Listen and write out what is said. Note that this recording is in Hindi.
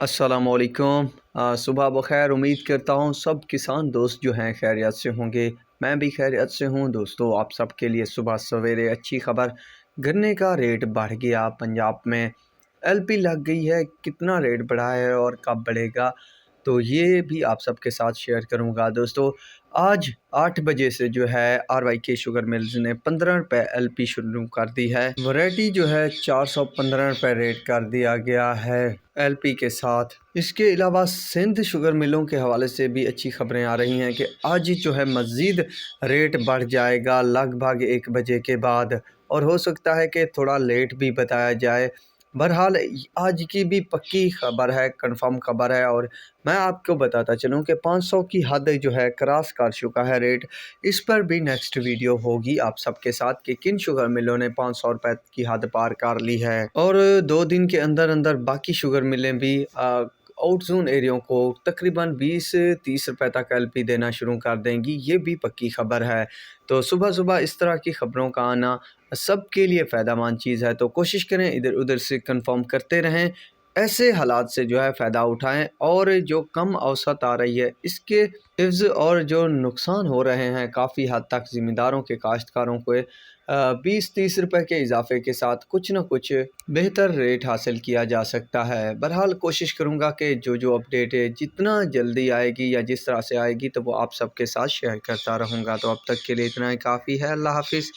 अस्सलामुअलैकुम। सुबह बख़ैर। उम्मीद करता हूँ सब किसान दोस्त जो हैं खैरियत से होंगे। मैं भी खैरियत से हूँ। दोस्तों, आप सबके लिए सुबह सवेरे अच्छी खबर। गन्ने का रेट बढ़ गया। पंजाब में एलपी लग गई है। कितना रेट बढ़ा है और कब बढ़ेगा, तो ये भी आप सबके साथ शेयर करूँगा। दोस्तों, आज 8 बजे से जो है आरवाईके शुगर मिल्स ने 15 रुपये एलपी शुरू कर दी है। वैरायटी जो है 415 रुपये रेट कर दिया गया है एलपी के साथ। इसके अलावा सिंध शुगर मिलों के हवाले से भी अच्छी खबरें आ रही हैं कि आज जो है मज़ीद रेट बढ़ जाएगा लगभग 1 बजे के बाद, और हो सकता है कि थोड़ा लेट भी बताया जाए। बहरहाल आज की भी पक्की खबर है, कंफर्म खबर है, और मैं आपको बताता चलूँ कि 500 की हद जो है क्रॉस कर चुका है रेट। इस पर भी नेक्स्ट वीडियो होगी आप सबके साथ कि किन शुगर मिलों ने 500 रुपये की हद पार कर ली है, और 2 दिन के अंदर अंदर बाकी शुगर मिलें भी आउट जोन एरियो को तकरीबन 20-30 रुपये तक एलपी देना शुरू कर देंगी। ये भी पक्की खबर है। तो सुबह सुबह इस तरह की खबरों का आना सबके लिए फ़ायदेमंद चीज़ है, तो कोशिश करें इधर उधर से कंफर्म करते रहें। ऐसे हालात से जो है फ़ायदा उठाएं, और जो कम औसत आ रही है इसके इव्ज़ और जो नुकसान हो रहे हैं काफ़ी हद तक ज़िम्मेदारों के, काश्तकारों को 20-30 रुपये के इजाफे के साथ कुछ न कुछ बेहतर रेट हासिल किया जा सकता है। बहरहाल कोशिश करूँगा कि जो अपडेट है जितना जल्दी आएगी या जिस तरह से आएगी तो वो आप सबके साथ शेयर करता रहूँगा। तो अब तक के लिए इतना ही काफ़ी है। अल्लाह हाफ़िज़।